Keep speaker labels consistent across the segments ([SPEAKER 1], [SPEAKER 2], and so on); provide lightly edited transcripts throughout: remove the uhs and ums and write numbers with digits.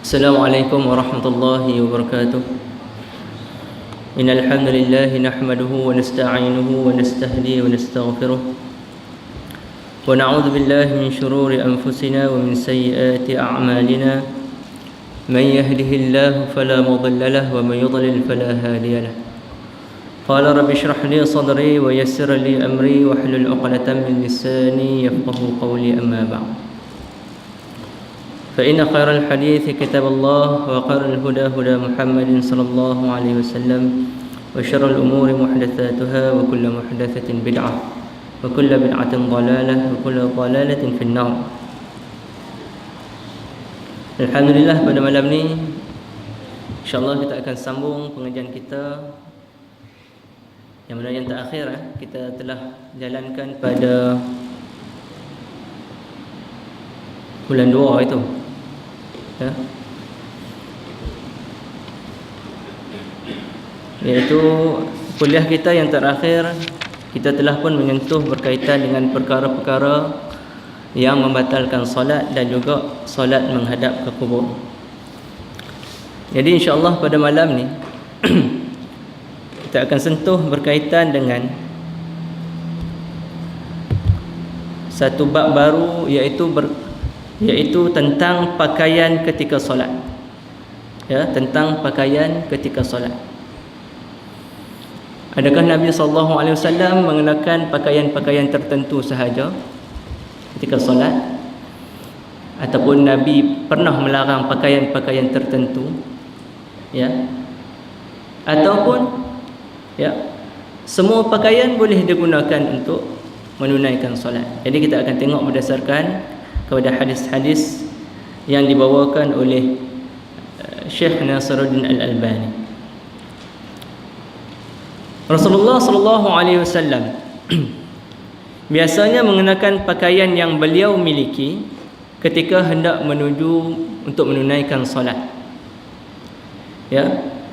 [SPEAKER 1] Assalamualaikum warahmatullahi wabarakatuh. Innal hamdalillah nahmaduhu wa nasta'inuhu wa nastahdihi wa nastaghfiruh. Wa na'udzu billahi min shururi anfusina wa min sayyiati a'malina. Man yahdihillahu fala mudilla lahu wa man yudlil fala hadiya lahu. Qala rabbi shrah li sadri wa yassir li amri wa hlul 'uqdatam min lisani yafqahu qawli amma ba'd. فإن خير الحديث كتاب الله وخير الهدى هدى محمد صلى الله عليه وسلم وشر الأمور محدثاتها وكل محدثة بدعة وكل بدعة ضلالة وكل ضلالة في النار. Alhamdulillah, pada malam ni insyaAllah kita akan sambung pengajian kita yang mana yang terakhir kita telah jalankan pada bulan 2 itu iaitu kuliah kita yang terakhir. Kita telah pun menyentuh berkaitan dengan perkara-perkara yang membatalkan solat dan juga solat menghadap ke kubur. Jadi insyaAllah pada malam ni kita akan sentuh berkaitan dengan satu bab baru, iaitu tentang pakaian ketika solat. Tentang pakaian ketika solat. Adakah Nabi SAW mengenakan pakaian-pakaian tertentu sahaja ketika solat, ataupun Nabi pernah melarang pakaian-pakaian tertentu, ataupun semua pakaian boleh digunakan untuk menunaikan solat. Jadi kita akan tengok berdasarkan kepada hadis-hadis yang dibawakan oleh Syekh Nasiruddin Al-Albani. Rasulullah sallallahu alaihi wasallam biasanya mengenakan pakaian yang beliau miliki ketika hendak menuju untuk menunaikan solat.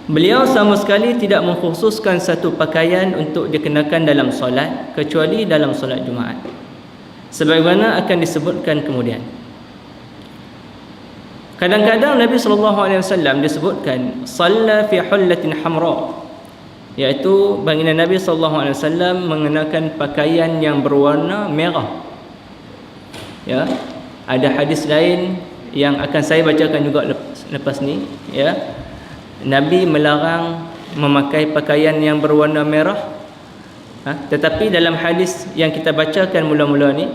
[SPEAKER 1] Beliau sama sekali tidak mengkhususkan satu pakaian untuk dikenakan dalam solat kecuali dalam solat Jumaat, sebagaimana akan disebutkan kemudian. Kadang-kadang Nabi SAW disebutkan salla fi hullatin hamra, iaitu baginda Nabi SAW mengenakan pakaian yang berwarna merah. Ada hadis lain yang akan saya bacakan juga lepas ni. Nabi melarang memakai pakaian yang berwarna merah. Tetapi dalam hadis yang kita bacakan mula-mula ni,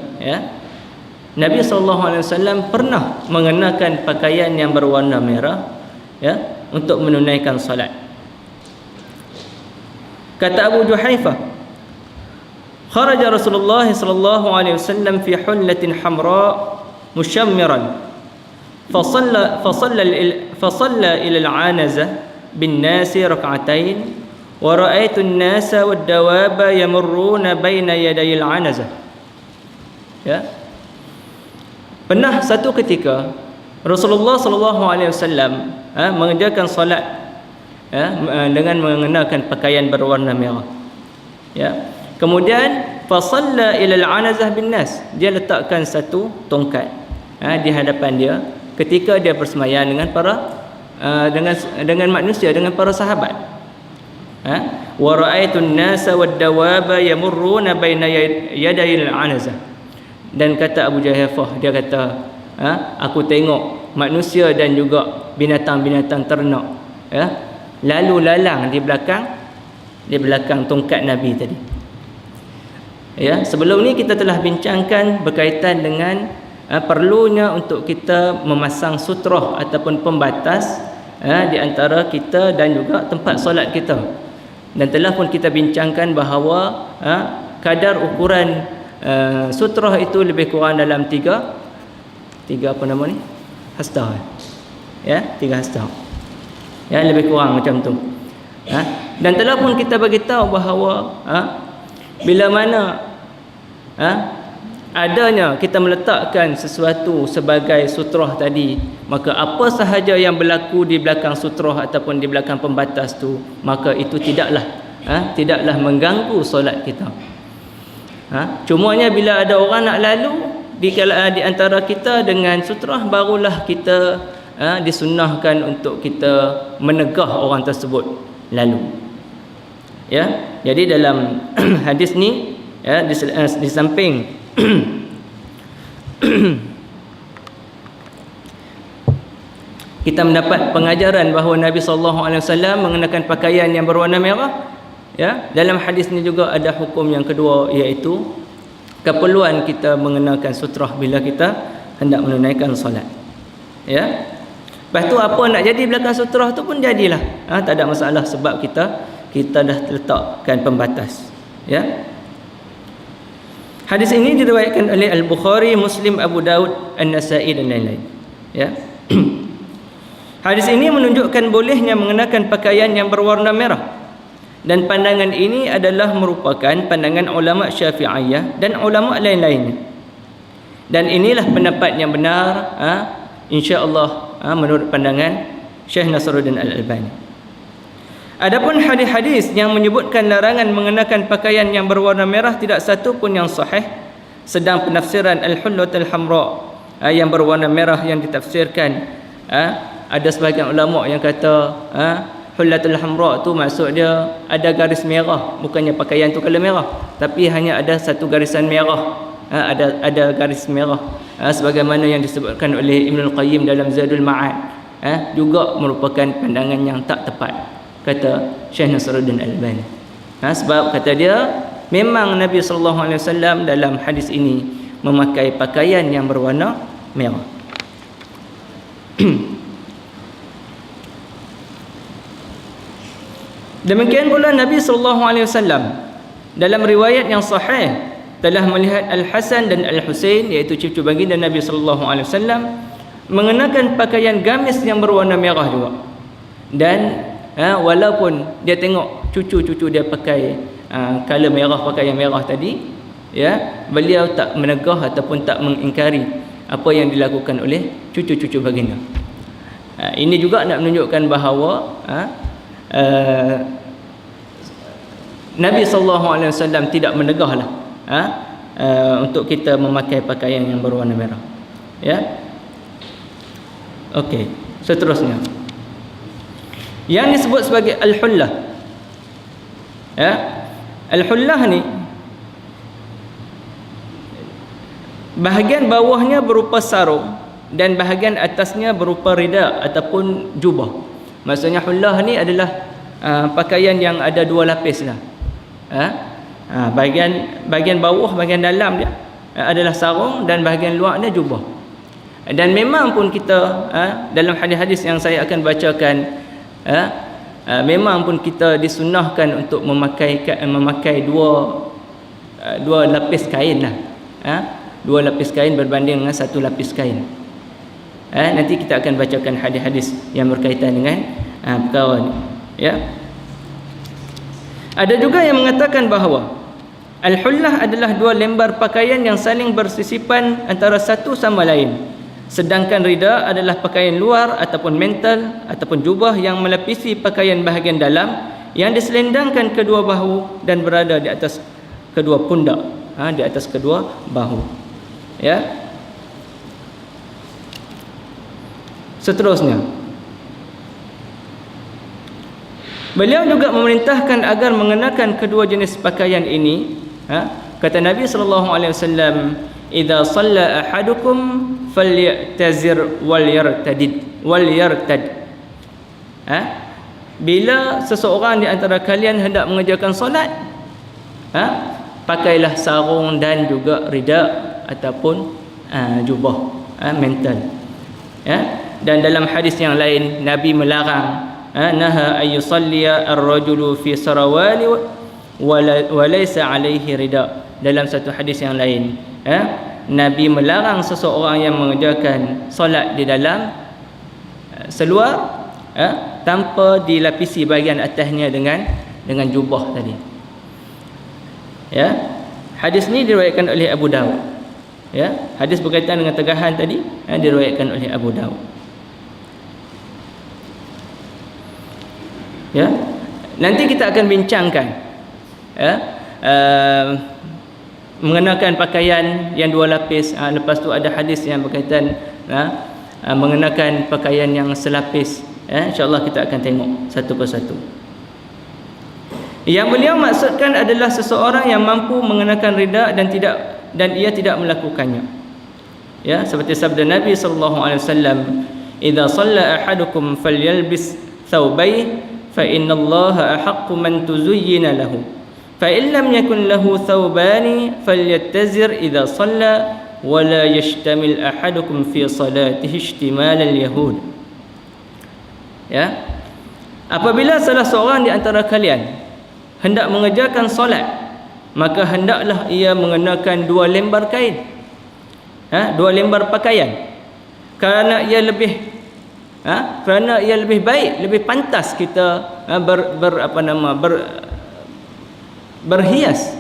[SPEAKER 1] Nabi SAW pernah mengenakan pakaian yang berwarna merah untuk menunaikan salat. Kata Abu Juhaifah, kharaja Rasulullah SAW fi hullatin hamra mushammiran fasalla ila al-'anazah bin nasi rak'atain wa ra'aitu an-nasa wad-dawaba yamurruna baina yaday al-'anazah. Pernah satu ketika Rasulullah SAW mengerjakan solat dengan mengenakan pakaian berwarna merah. Kemudian fasalla ila al-'anazah bin nas, dia letakkan satu tongkat di hadapan dia ketika dia bersemayam dengan dengan manusia, dengan para sahabat. Wa ra'aitu an-nasa wad-dawaba yamurruna baina yaday al-'anazah. Dan kata Abu Juhaifah, dia kata, aku tengok manusia dan juga binatang-binatang ternak lalu lalang di belakang tongkat Nabi tadi. Sebelum ni kita telah bincangkan berkaitan dengan perlunya untuk kita memasang sutrah ataupun pembatas di antara kita dan juga tempat solat kita. Dan telah pun kita bincangkan bahawa kadar ukuran sutrah itu lebih kurang dalam tiga hasta. 3 hasta. Lebih kurang macam tu. Dan telah pun kita bagi tahu bahawa bila mana adanya kita meletakkan sesuatu sebagai sutrah tadi, maka apa sahaja yang berlaku di belakang sutrah ataupun di belakang pembatas tu, maka itu tidaklah mengganggu solat kita. Cumanya bila ada orang nak lalu di antara kita dengan sutrah, barulah kita disunnahkan untuk kita menegah orang tersebut lalu. Ya, jadi dalam hadis ni ya, di samping kita mendapat pengajaran bahawa Nabi SAW mengenakan pakaian yang berwarna merah. Ya, dalam hadis ni juga ada hukum yang kedua, iaitu keperluan kita mengenakan sutrah bila kita hendak menunaikan solat. Ya. Lepas tu apa nak jadi belakang sutrah tu pun jadilah. Tak ada masalah sebab kita dah letakkan pembatas. Ya. Hadis ini diriwayatkan oleh Al-Bukhari, Muslim, Abu Daud, An-Nasa'i dan lain-lain. Ya. Hadis ini menunjukkan bolehnya mengenakan pakaian yang berwarna merah. Dan pandangan ini adalah merupakan pandangan ulama Syafi'iyah dan ulama lain-lainnya. Dan inilah pendapat yang benar, insya-Allah, menurut pandangan Syekh Nasruddin Al-Albani. Adapun hadis-hadis yang menyebutkan larangan mengenakan pakaian yang berwarna merah tidak satu pun yang sahih. Sedang penafsiran Al-Hullatul Hamra yang berwarna merah yang ditafsirkan, ada sebahagian ulama yang kata Hullatul Hamra tu maksud dia ada garis merah, bukannya pakaian tu color merah, tapi hanya ada satu garisan merah. Ada garis merah, sebagaimana yang disebutkan oleh Ibnul Qayyim dalam Zadul Ma'ad, juga merupakan pandangan yang tak tepat, kata Syekh Nasruddin Al-Albani. Sebab kata dia memang Nabi SAW dalam hadis ini memakai pakaian yang berwarna merah. Demikian pula Nabi SAW dalam riwayat yang sahih telah melihat Al-Hasan dan Al-Husain, iaitu cucu baginda Nabi SAW, mengenakan pakaian gamis yang berwarna merah juga. Dan walaupun dia tengok cucu-cucu dia pakai color merah, pakaian merah tadi, ya, beliau tak menegah ataupun tak mengingkari apa yang dilakukan oleh cucu-cucu baginda. Ini juga nak menunjukkan bahawa Nabi SAW tidak menegahlah untuk kita memakai pakaian yang berwarna merah. Ya. Okey, seterusnya yang disebut sebagai al-hullah. Ya. Al-hullah ni bahagian bawahnya berupa sarung dan bahagian atasnya berupa rida ataupun jubah. Maksudnya hullah ni adalah pakaian yang ada dua lapis lah. Bahagian bawah, bahagian dalam dia adalah sarung dan bahagian luarnya jubah. Dan memang pun kita dalam hadis-hadis yang saya akan bacakan, memang pun kita disunnahkan untuk memakai dua lapis kain lah. Dua lapis kain berbanding dengan satu lapis kain. Nanti kita akan bacakan hadis-hadis yang berkaitan dengan perkara ni. Ya. Ada juga yang mengatakan bahawa al-hullah adalah dua lembar pakaian yang saling bersisipan antara satu sama lain. Sedangkan rida adalah pakaian luar ataupun mantel ataupun jubah yang melapisi pakaian bahagian dalam yang diselendangkan kedua bahu dan berada di atas kedua pundak, di atas kedua bahu. Ya. Seterusnya, beliau juga memerintahkan agar mengenakan kedua jenis pakaian ini. Kata Nabi SAW, "Idza shalla ahadukum falyatazir wal yartad." Bila seseorang di antara kalian hendak mengerjakan solat, pakailah sarung dan juga rida ataupun jubah, mantel. Ya. Dan dalam hadis yang lain Nabi melarang, naha ay yusalliya ar-rajulu fi sarawali wa laysa alaihi rida. Dalam satu hadis yang lain, Nabi melarang seseorang yang mengerjakan solat di dalam seluar tanpa dilapisi bahagian atasnya dengan jubah tadi. Ya. Hadis ni diriwayatkan oleh Abu Daud. Ya, hadis berkaitan dengan tegahan tadi diriwayatkan oleh Abu Daud. Ya, nanti kita akan bincangkan mengenakan pakaian yang dua lapis. Lepas tu ada hadis yang berkaitan mengenakan pakaian yang selapis. InsyaAllah kita akan tengok satu persatu. Yang beliau maksudkan adalah seseorang yang mampu mengenakan rida dan ia tidak melakukannya. Ya, seperti sabda Nabi sallallahu alaihi wasallam, "Idza shalla ahadukum falyalbis thawbayhi fa innallaha ahaqqu man tuzayyina lahu. Fa in lam yakun lahu thawbani falyattazir idza shalla wa la yashtamil ahadukum fi salatihi ishtimal al-yahud." Ya. Apabila salah seorang di antara kalian hendak mengerjakan solat, maka hendaklah ia mengenakan 2 lembar kain, 2 lembar pakaian, kerana ia lebih baik, lebih pantas kita berhias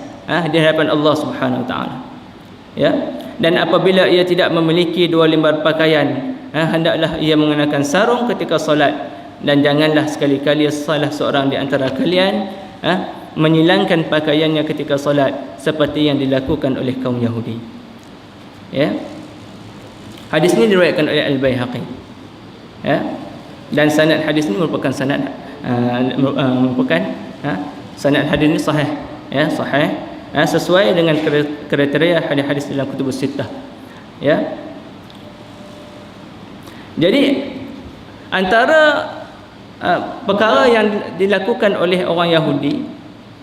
[SPEAKER 1] di hadapan Allah Subhanahu Wa Taala. Ya. Dan apabila ia tidak memiliki 2 lembar pakaian, hendaklah ia mengenakan sarung ketika solat, dan janganlah sekali-kali salah seorang di antara kalian menyilangkan pakaiannya ketika solat seperti yang dilakukan oleh kaum Yahudi. Ya. Hadis ini diriwayatkan oleh Al-Baihaqi. Ya. Dan sanad hadis ini merupakan sanad sanad hadis ini sahih, ya, sahih, sesuai dengan kriteria hadis-hadis dalam kutubus sittah. Ya. Jadi antara perkara yang dilakukan oleh orang Yahudi,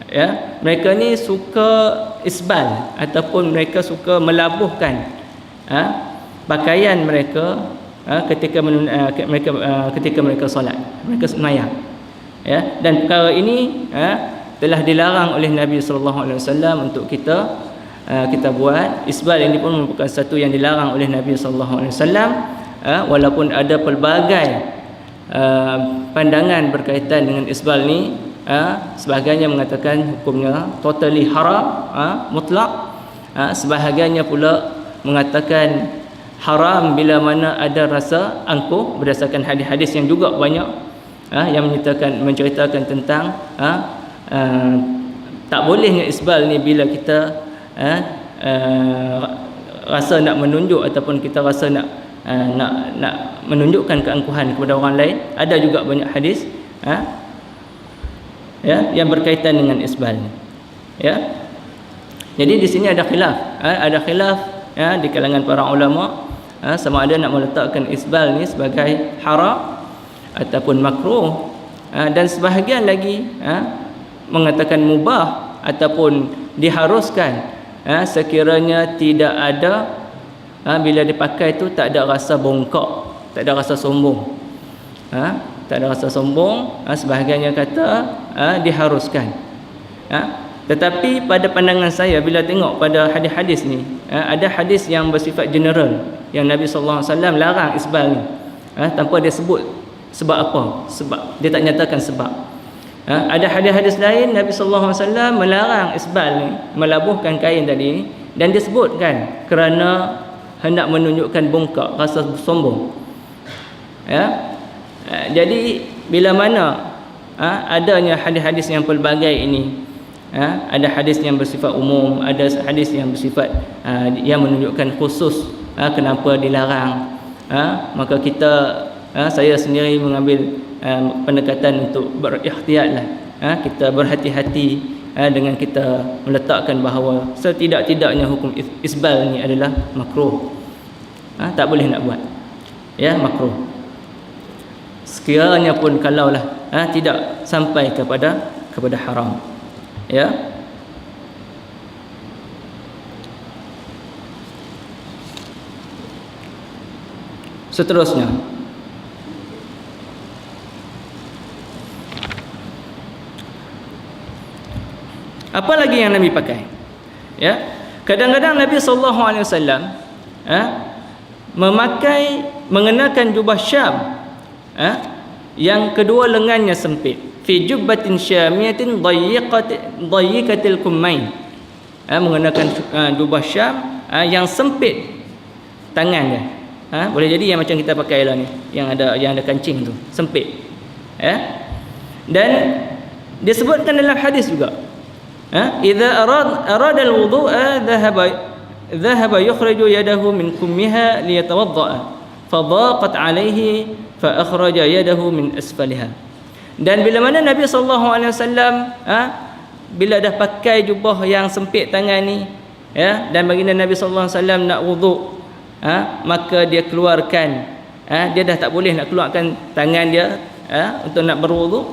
[SPEAKER 1] ya, mereka ni suka isbal ataupun mereka suka melabuhkan pakaian mereka ketika mereka solat, mereka sembahyang. Ya, dan perkara ini telah dilarang oleh Nabi sallallahu alaihi wasallam untuk kita buat. Isbal ini pun merupakan satu yang dilarang oleh Nabi sallallahu alaihi wasallam, walaupun ada pelbagai pandangan berkaitan dengan isbal ni. Sebahagiannya mengatakan hukumnya totally haram, mutlak. Sebahagiannya pula mengatakan haram bila mana ada rasa angkuh, berdasarkan hadis-hadis yang juga banyak yang menceritakan tentang tak bolehnya isbal ni bila kita rasa nak menunjuk ataupun kita rasa nak menunjukkan keangkuhan kepada orang lain. Ada juga banyak hadis ya, yang berkaitan dengan isbal. Ya. Jadi di sini ada khilaf, ya, di kalangan para ulama, sama ada nak meletakkan isbal ni sebagai haram ataupun makruh, dan sebahagian lagi mengatakan mubah ataupun diharuskan sekiranya tidak ada bila dipakai tu tak ada rasa bongkok, tak ada rasa sombong. Tak ada rasa sombong, sebahagiannya kata diharuskan. Tetapi pada pandangan saya, bila tengok pada hadis-hadis ni, ada hadis yang bersifat general yang Nabi sallallahu alaihi wasallam larang isbal ni, tanpa dia sebut sebab apa, sebab dia tak nyatakan sebab. Ada hadis-hadis lain Nabi sallallahu alaihi wasallam melarang isbal ni, melabuhkan kain tadi, dan dia sebutkan kerana hendak menunjukkan bongkak, rasa sombong. Ya. Jadi bila mana adanya hadis-hadis yang pelbagai ini, ada hadis yang bersifat umum, ada hadis yang bersifat yang menunjukkan khusus kenapa dilarang, maka saya sendiri mengambil pendekatan untuk berikhtiatlah, kita berhati-hati dengan kita meletakkan bahawa setidak-tidaknya hukum isbal ni adalah makruh, tak boleh nak buat, ya, makruh. Sekiranya pun kalaulah tidak sampai kepada haram, ya. Seterusnya, apa lagi yang Nabi pakai? Ya, kadang-kadang Nabi sallallahu alaihi wasallam mengenakan jubah Syam, yang kedua lengannya sempit, fi jubbatin syamiyatin dayyikatil kummain, mengenakan jubah Syam yang sempit tangan dia. Boleh jadi yang macam kita pakai lah ni, yang ada kancing tu, sempit. Dan disebutkan dalam hadis juga, idza arada al-wudu'a dhahaba yukhriju yadahu min kummiha liyatawadda'a fadaqat alaihi fa akhraja yadahu min asfaliha. Dan bila mana Nabi SAW bila dah pakai jubah yang sempit tangan ni, dan baginda Nabi SAW nak wuduk, maka dia keluarkan, dia dah tak boleh nak keluarkan tangan dia untuk nak berwuduk,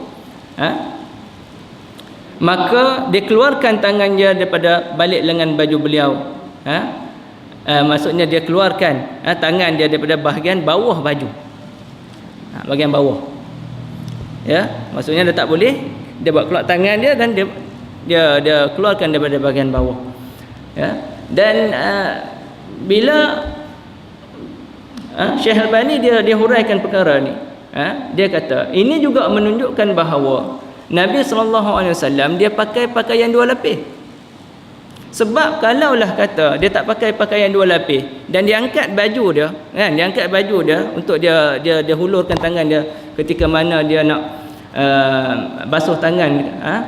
[SPEAKER 1] maka dia keluarkan tangan dia daripada balik lengan baju beliau. Maksudnya dia keluarkan tangan dia daripada bahagian bawah baju, bahagian bawah, maksudnya dia tak boleh, dia buat keluar tangan dia dan dia keluarkan daripada bahagian bawah. Dan bila Syekh Albani dia huraikan perkara ni, dia kata ini juga menunjukkan bahawa Nabi SAW dia pakai pakaian dua lapis. Sebab kalaulah kata dia tak pakai pakaian dua lapis dan dia angkat baju dia, dia angkat baju dia untuk dia hulurkan tangan dia ketika mana dia nak basuh tangan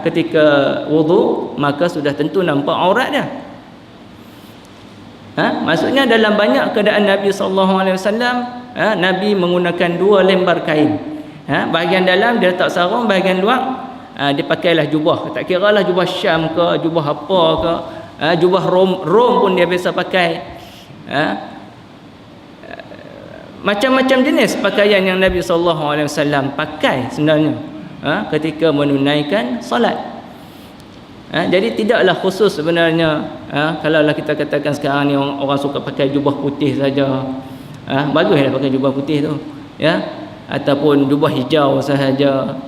[SPEAKER 1] ketika wuduk, maka sudah tentu nampak aurat dia. Maksudnya dalam banyak keadaan Nabi SAW, Nabi menggunakan dua lembar kain. Bahagian dalam dia letak sarung, bahagian luar dia pakailah jubah. Tak kira lah jubah Syam ke, jubah apa ke, jubah Rom pun dia biasa pakai. Macam-macam jenis pakaian yang Nabi SAW pakai sebenarnya ketika menunaikan solat. Jadi tidaklah khusus sebenarnya. Kalaulah kita katakan sekarang ni orang suka pakai jubah putih saja, baguslah pakai jubah putih tu, ataupun jubah hijau sahaja,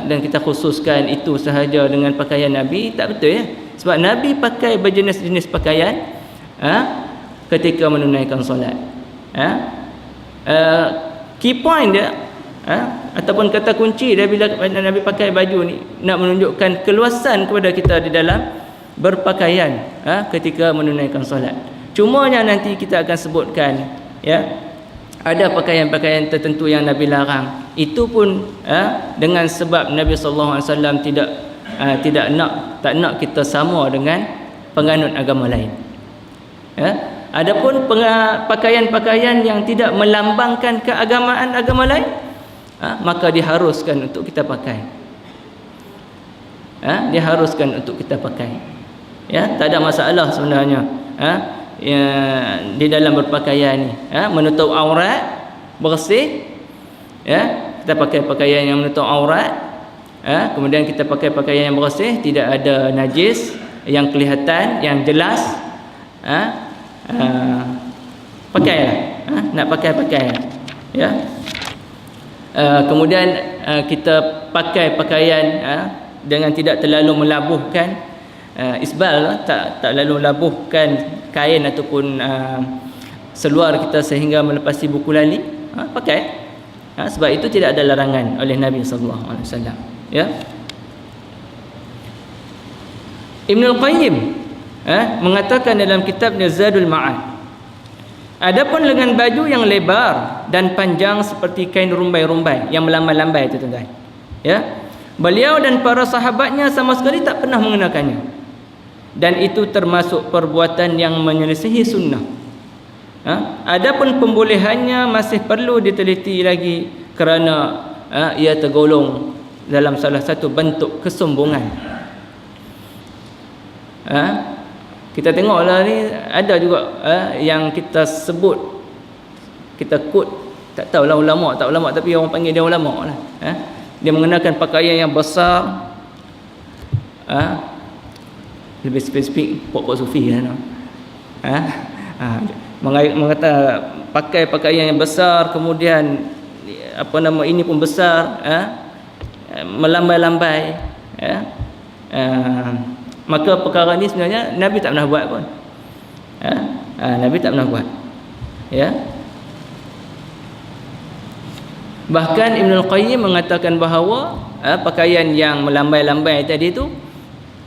[SPEAKER 1] dan kita khususkan itu sahaja dengan pakaian Nabi, tak betul sebab Nabi pakai berjenis-jenis pakaian ketika menunaikan solat. Key point dia ataupun kata kunci dia bila Nabi pakai baju ni nak menunjukkan keluasan kepada kita di dalam berpakaian ketika menunaikan solat. Cumanya nanti kita akan sebutkan ada pakaian-pakaian tertentu yang Nabi larang. Itu pun dengan sebab Nabi SAW tak nak kita sama dengan penganut agama lain. Adapun pakaian-pakaian yang tidak melambangkan keagamaan agama lain, maka diharuskan untuk kita pakai. Diharuskan untuk kita pakai. Tak ada masalah sebenarnya. Di dalam berpakaian ni, menutup aurat, bersih, kita pakai pakaian yang menutup aurat, kemudian kita pakai pakaian yang bersih, tidak ada najis yang kelihatan, yang jelas, pakailah, nak pakai, kemudian kita pakai pakaian dengan tidak terlalu melabuhkan isbal, tak lalu labuhkan kain ataupun seluar kita sehingga melepasi buku lali, pakai. Sebab itu tidak ada larangan oleh Nabi SAW. Ibn Al-Qayyim mengatakan dalam kitabnya Zadul Ma'ad, adapun lengan baju yang lebar dan panjang seperti kain rumbai-rumbai yang melambai-lambai itu tuan-tuan, beliau dan para sahabatnya sama sekali tak pernah mengenakannya, dan itu termasuk perbuatan yang menyelisihi sunnah. Adapun pembolehannya masih perlu diteliti lagi kerana ia tergolong dalam salah satu bentuk kesombongan. Kita tengoklah ni ada juga yang kita sebut, kita quote, tak tahulah ulama tak ulama, tapi orang panggil dia ulama lah. Dia mengenakan pakaian yang besar, lebih spesifik pok-pok sufi kan. Mengata pakai pakaian yang besar, kemudian ini pun besar, melambai-lambai, maka perkara ni sebenarnya Nabi tak pernah buat pun. Nabi tak pernah buat. Bahkan Ibn Al-Qayyim mengatakan bahawa pakaian yang melambai-lambai tadi itu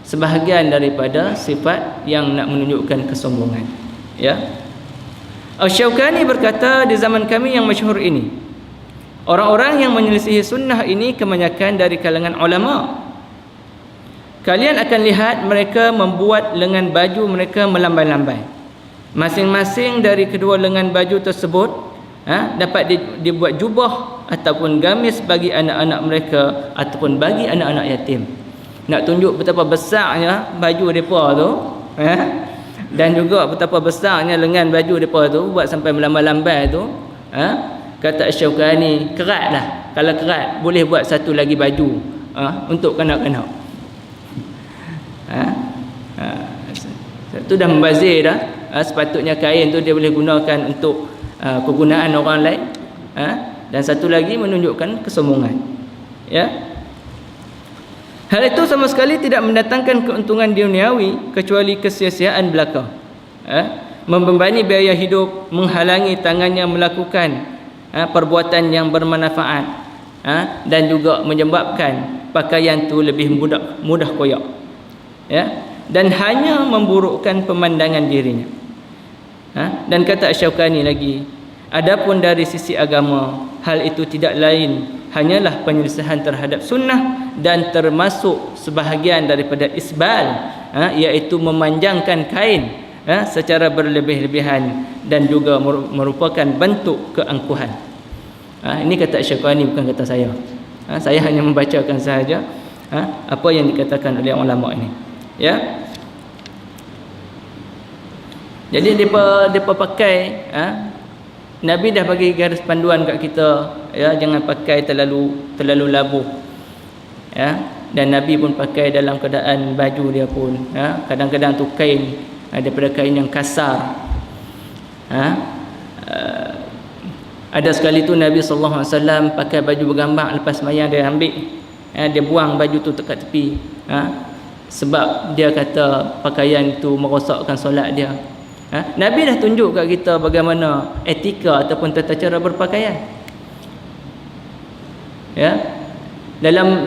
[SPEAKER 1] sebahagian daripada sifat yang nak menunjukkan kesombongan. Asy-Syaukani berkata, di zaman kami yang masyhur ini, orang-orang yang menyelisihi sunnah ini kebanyakan dari kalangan ulama. Kalian akan lihat mereka membuat lengan baju mereka melambai-lambai. Masing-masing dari kedua lengan baju tersebut dapat dia buat jubah ataupun gamis bagi anak-anak mereka ataupun bagi anak-anak yatim. Nak tunjuk betapa besarnya baju mereka tu, dan juga betapa besarnya lengan baju mereka tu, buat sampai melambai-lambai tu, kata Asy-Syaukani, keratlah. Kalau kerat boleh buat satu lagi baju untuk kanak-kanak. Itu dah membazir dah. Sepatutnya kain tu dia boleh gunakan untuk kegunaan orang lain, dan satu lagi menunjukkan kesombongan, ya. Hal itu sama sekali tidak mendatangkan keuntungan duniawi kecuali kesia-siaan belaka, membebani biaya hidup, menghalangi tangannya melakukan perbuatan yang bermanfaat, dan juga menyebabkan pakaian tu lebih mudah koyak, ya, dan hanya memburukkan pemandangan dirinya. Dan kata Asy-Syaukani lagi, adapun dari sisi agama, hal itu tidak lain hanyalah penyelisihan terhadap sunnah dan termasuk sebahagian daripada isbal, iaitu memanjangkan kain secara berlebih-lebihan dan juga merupakan bentuk keangkuhan. Ini kata Asy-Syaukani, bukan kata saya. Saya hanya membacakan sahaja apa yang dikatakan oleh ulama ini, ya. Jadi depa pakai, Nabi dah bagi garis panduan kat kita, ya, jangan pakai terlalu labuh, ya. Dan Nabi pun pakai dalam keadaan baju dia pun, kadang-kadang tu kain daripada kain yang kasar. Ada sekali tu Nabi SAW pakai baju bergambar, lepas sembahyang dia ambil, dia buang baju tu dekat tepi, sebab dia kata pakaian itu merosakkan solat dia. Nabi dah tunjuk kat kita bagaimana etika ataupun tata cara berpakaian, ya. Dalam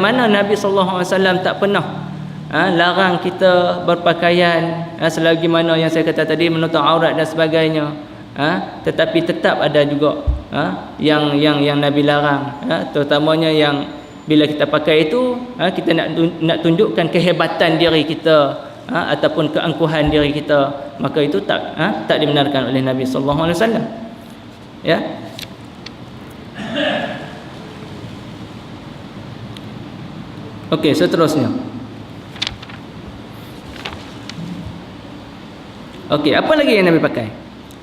[SPEAKER 1] mana Nabi SAW tak pernah larang kita berpakaian selagi mana yang saya kata tadi menutup aurat dan sebagainya, tetapi tetap ada juga yang Nabi larang, terutamanya yang bila kita pakai itu, kita nak tunjukkan kehebatan diri kita, ataupun keangkuhan diri kita, maka itu tak dibenarkan oleh Nabi sallallahu alaihi wasallam, ya. Okey, seterusnya. Okey, apa lagi yang Nabi pakai?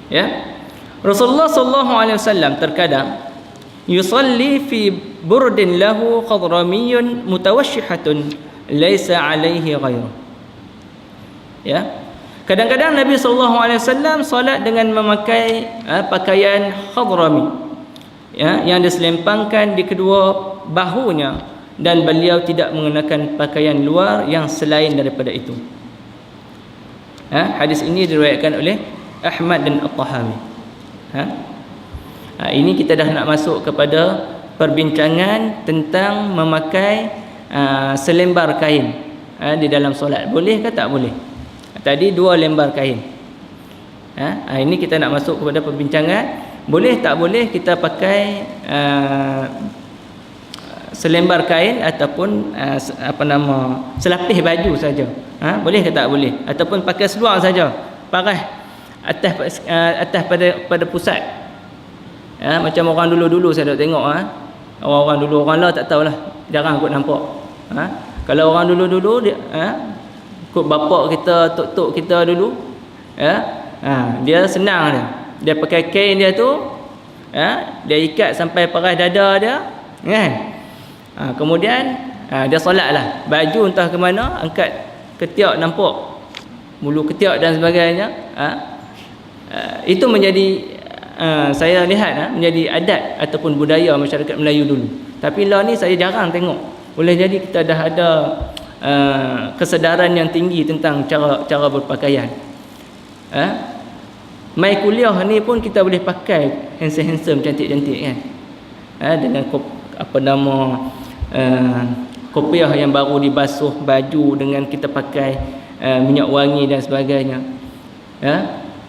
[SPEAKER 1] Ya. Rasulullah sallallahu alaihi wasallam terkadang yusalli fi burdin lahu khadramiyyun mutawashshihatun laisa alaihi ghairu. Ya. Kadang-kadang Nabi sallallahu alaihi wasallam solat dengan memakai pakaian khadrami, ya, yang diselempangkan di kedua bahunya, dan beliau tidak mengenakan pakaian luar yang selain daripada itu. Hadis ini diriwayatkan oleh Ahmad dan At-Tahawi. Ini kita dah nak masuk kepada perbincangan tentang memakai selembar kain di dalam solat. Boleh ke tak boleh? Tadi 2 lembar kain. Ini kita nak masuk kepada perbincangan boleh tak boleh kita pakai selembar kain ataupun selapis baju saja. Boleh ke tak boleh? Ataupun pakai seluar saja, paras atas pada pusat. Macam orang dulu-dulu saya dah tengok, orang dulu, orang lah tak tahulah, jarang kot nampak. Kalau orang dulu-dulu dia kot bapak kita, tok-tok kita dulu, dia senang dia pakai kain dia tu, dia ikat sampai paras dada dia, kan. Kemudian dia solatlah, baju entah ke mana, angkat ketiak nampak bulu ketiak dan sebagainya. Itu menjadi saya lihat menjadi adat ataupun budaya masyarakat Melayu dulu. Tapi lah ni saya jarang tengok. Boleh jadi kita dah ada kesedaran yang tinggi tentang cara berpakaian. Mai kuliah ni pun kita boleh pakai handsome cantik-cantik, kan. Dengan kopiah yang baru dibasuh, baju dengan kita pakai minyak wangi dan sebagainya.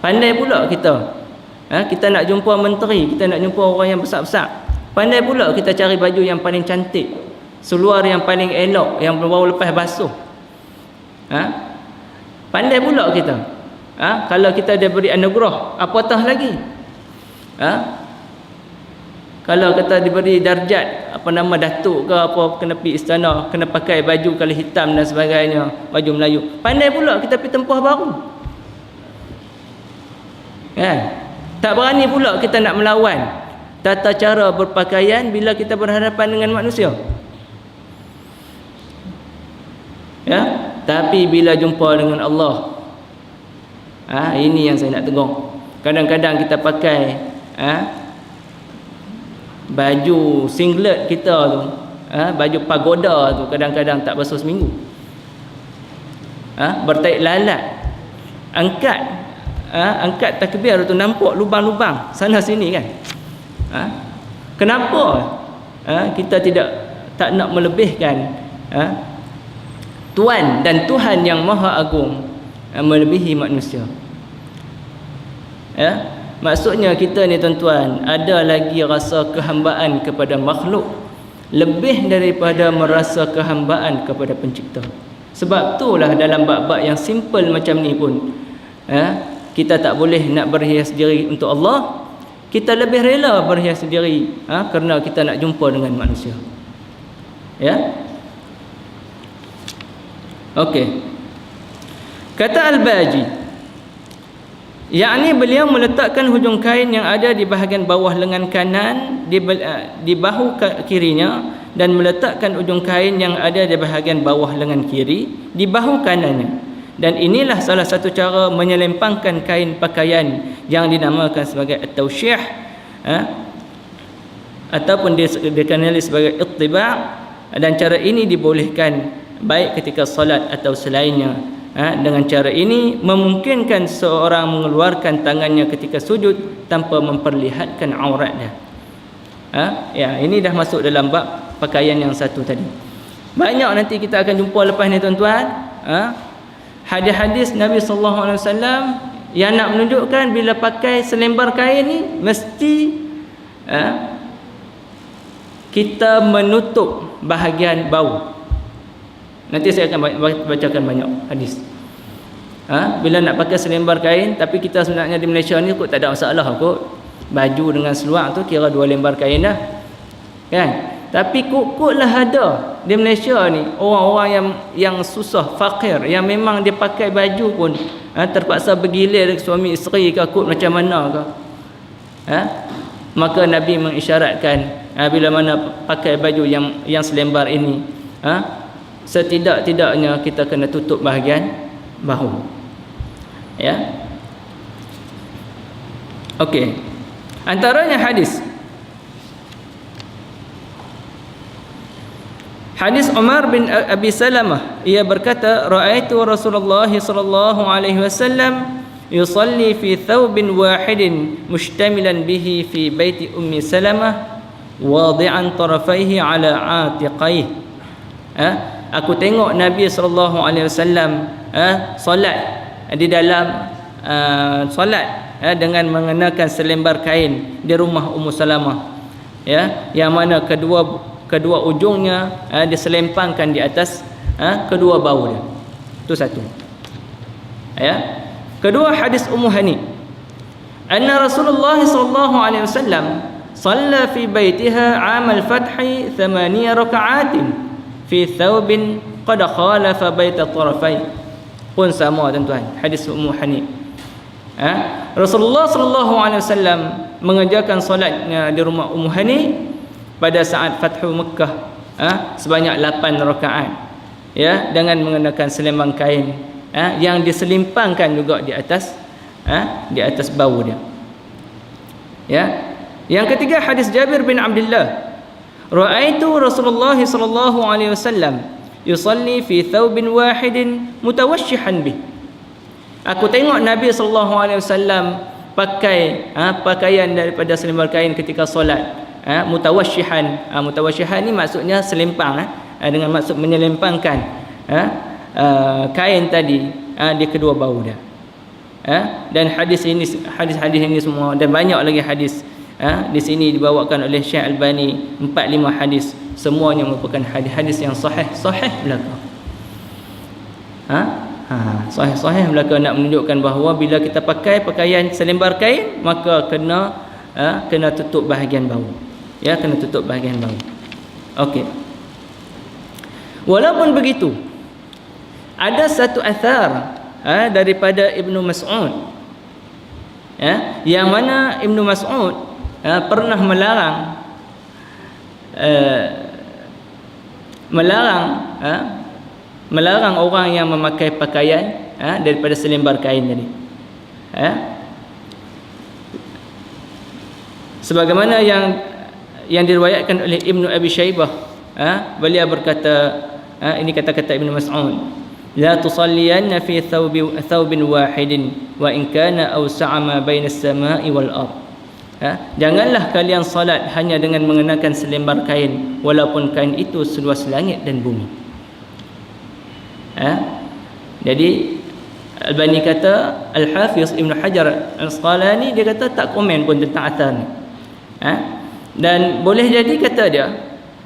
[SPEAKER 1] Pandai pula kita. Kita nak jumpa menteri, kita nak jumpa orang yang besar-besar, pandai pula kita cari baju yang paling cantik, seluar yang paling elok, yang baru lepas basuh. Pandai pula kita. Kalau kita diberi anugerah, apatah lagi. Kalau kata diberi darjat apa nama datuk ke apa, kena pergi istana, kena pakai baju kalau hitam dan sebagainya, baju Melayu. Pandai pula kita pergi tempoh baru. Kan? Tak berani pula kita nak melawan tata cara berpakaian bila kita berhadapan dengan manusia. Ya, tapi bila jumpa dengan Allah, ini yang saya nak tegur. Kadang-kadang kita pakai baju singlet kita tu, baju pagoda tu kadang-kadang tak basuh seminggu. Bertaik lalat, angkat takbir tu nampak lubang-lubang sana sini kan. Kenapa kita tak nak melebihkan Tuan dan Tuhan yang Maha Agung melebihi manusia? Maksudnya kita ni tuan-tuan ada lagi rasa kehambaan kepada makhluk lebih daripada merasa kehambaan kepada pencipta. Sebab itulah dalam bab-bab yang simple macam ni pun kita tak boleh nak berhias diri untuk Allah. Kita lebih rela berhias diri kerana kita nak jumpa dengan manusia. Ya. Okey. Kata Al-Baji, yakni beliau meletakkan hujung kain yang ada di bahagian bawah lengan kanan di bahu kirinya dan meletakkan ujung kain yang ada di bahagian bawah lengan kiri di bahu kanannya. Dan inilah salah satu cara menyelempangkan kain pakaian yang dinamakan sebagai at-tawsyih ataupun dikenali sebagai ittiba', dan cara ini dibolehkan baik ketika solat atau selainnya. Dengan cara ini memungkinkan seorang mengeluarkan tangannya ketika sujud tanpa memperlihatkan auratnya. Ya, ini dah masuk dalam bab pakaian yang satu tadi. Banyak nanti kita akan jumpa lepas ni tuan-tuan, hadis-hadis Nabi sallallahu alaihi wasallam yang nak menunjukkan bila pakai selembar kain ni mesti kita menutup bahagian bau. Nanti saya akan bacakan banyak hadis. Bila nak pakai selembar kain, tapi kita sebenarnya di Malaysia ni kot tak ada masalah kot. Baju dengan seluar tu kira 2 lembar kain dah. Kan? Tapi kot-kotlah ada di Malaysia ni orang-orang yang susah, fakir, yang memang dia pakai baju pun terpaksa bergilir suami isteri ke kot macam mana ke. Maka Nabi mengisyaratkan bila mana pakai baju yang selembar ini, setidak-tidaknya kita kena tutup bahagian bahu. Ya. Okey. Antaranya hadis Umar bin Abi Salamah, ia berkata, ra'aitu Rasulullah sallallahu alaihi wasallam yusalli fi thawbin wahidin mushtamilan bihi fi baiti Ummi Salamah wadi'an tarafaihi ala atiqaihi. Aku tengok Nabi sallallahu alaihi wasallam solat di dalam solat dengan mengenakan selembar kain di rumah Ummu Salamah, ya, yang mana kedua ujungnya diselempangkan di atas kedua bahu dia. Itu satu. Ya. Kedua, hadis Ummu Hani, anna Rasulullah sallallahu alaihi wasallam shalla fi baitiha 'am al-fath 8 raka'atin fi thawbin qad khalafa baita tarafai. Pun sama tuan-tuan, hadis Ummu Hani. Rasulullah sallallahu alaihi wasallam mengerjakan solatnya di rumah Ummu Hani pada saat Fathu Mekah sebanyak 8 rakaat, ya, dengan mengenakan selembang kain yang diselimpangkan juga di atas bahu dia. Ya. Yang ketiga, hadis Jabir bin Abdullah, ra'aitu Rasulullah sallallahu alaihi wasallam yusalli fi thawbin wahidin mutawashshihan bih. Aku tengok Nabi sallallahu alaihi wasallam pakai pakaian daripada selembar kain ketika solat. Mutawashshihan. Mutawashshihan ni maksudnya selempang, dengan maksud menyelempangkan kain tadi di kedua bahu dia. Dan hadis ini semua dan banyak lagi hadis di sini dibawakan oleh Syekh Albani 4-5 hadis, semuanya merupakan hadis-hadis yang sahih belaka. Sahih belaka nak menunjukkan bahawa bila kita pakai pakaian selembar kain maka kena kena tutup bahagian bawah. Ya, kena tutup bahagian bawah. Okey. Walaupun begitu, ada satu athar daripada Ibnu Mas'ud, yang mana Ibnu Mas'ud pernah melarang orang yang memakai pakaian daripada selembar kain tadi. Sebagaimana yang diriwayatkan oleh Ibnu Abi Syaibah, beliau berkata, ini kata-kata Ibnu Mas'ud, la tusalliyanna fi thawbin wahidin wa in kana awsa'a ma baina as-sama'i wal ard. Janganlah kalian salat hanya dengan mengenakan selembar kain, walaupun kain itu seluas langit dan bumi. Jadi Albani kata, Al-Hafiz Ibn Hajar Al-Asqalani, dia kata tak komen pun tentang athar ni. Dan boleh jadi, kata dia,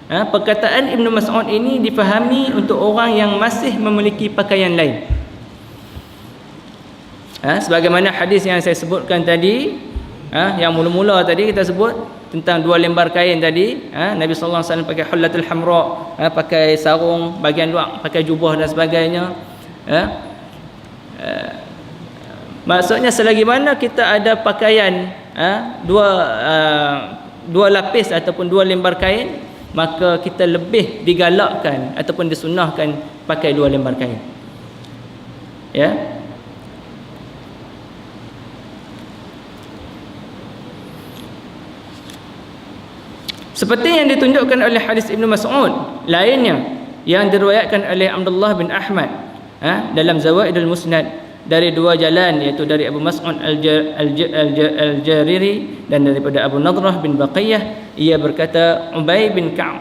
[SPEAKER 1] perkataan Ibnu Mas'ud ini difahami untuk orang yang masih memiliki pakaian lain. Sebagaimana hadis yang saya sebutkan tadi, yang mula-mula tadi kita sebut tentang 2 lembar kain tadi, Nabi sallallahu alaihi wasallam pakai hullatul hamra, pakai sarung bahagian luar, pakai jubah dan sebagainya. Maksudnya selagi mana kita ada pakaian dua lapis ataupun 2 lembar kain, maka kita lebih digalakkan ataupun disunnahkan pakai 2 lembar kain. Ya. Seperti yang ditunjukkan oleh hadis Ibnu Mas'ud lainnya yang diriwayatkan oleh Abdullah bin Ahmad dalam Zawaidul Musnad dari 2 jalan, iaitu dari Abu Mas'ud Al-Jariri dan daripada Abu Nadrah bin Baqiyah. Ia berkata, Ubay bin Ka'ab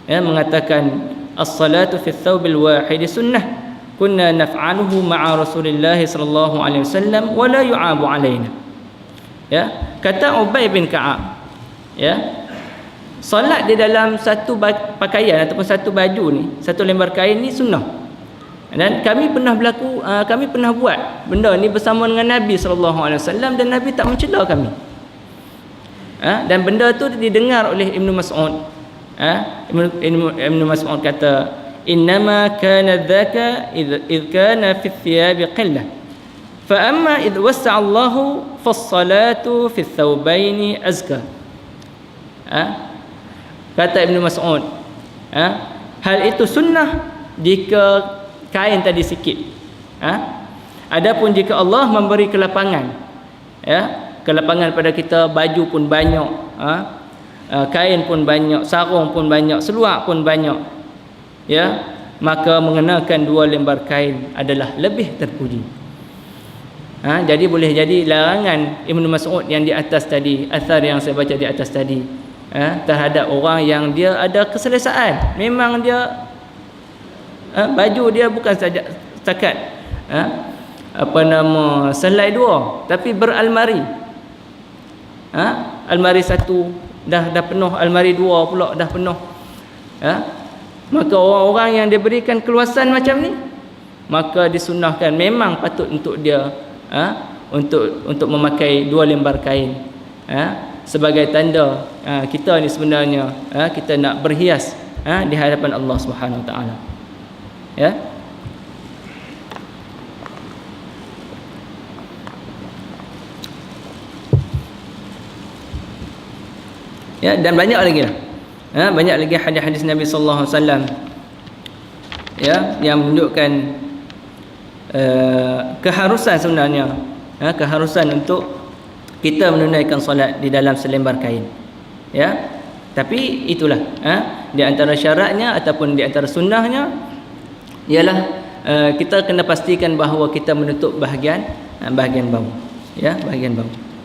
[SPEAKER 1] mengatakan, as-salatu fi thawbil wahid sunnah kunna naf'aluhu ma'a Rasulillah sallallahu alaihi wasallam wa la yu'abu alaina. Ya, kata Ubay bin Ka'ab, ya, solat di dalam satu pakaian ataupun satu baju ni, satu lembar kain ni sunnah. Dan kami pernah buat benda ni bersama dengan Nabi SAW, dan Nabi tak mencela kami. Dan benda tu didengar oleh Ibnu Mas'ud. Ibnu Mas'ud kata, innama kana dhaka idh kana fi thiyabi qillah, fa amma idh wassa Allahu fas-salatu fi thawbaini azka. Kata Ibnu Mas'ud, hal itu sunnah jika kain tadi sikit. Adapun jika Allah memberi kelapangan, kelapangan pada kita, baju pun banyak, kain pun banyak, sarung pun banyak, seluar pun banyak, ya, maka mengenakan 2 lembar kain adalah lebih terpuji. Jadi boleh jadi larangan Ibnu Mas'ud yang di atas tadi, athar yang saya baca di atas tadi, terhadap orang yang dia ada keselesaan, memang dia baju dia bukan saja setakat selai 2, tapi beralmari. Almari 1 dah penuh, almari 2 pula dah penuh. Maka orang-orang yang diberikan keluasan macam ni, maka disunnahkan, memang patut untuk dia untuk memakai 2 lembar kain, sebagai tanda kita ni sebenarnya kita nak berhias di hadapan Allah Subhanahu Wa Taala. Ya. Ya, dan banyak lagi lah. Banyak lagi hadis-hadis Nabi sallallahu alaihi wasallam, ya, yang menunjukkan keharusan sebenarnya, keharusan untuk kita menunaikan solat di dalam selembar kain. Ya. Tapi itulah di antara syaratnya ataupun di antara sunnahnya ialah kita kena pastikan bahawa kita menutup bahagian bawah, ya, bahagian bawah.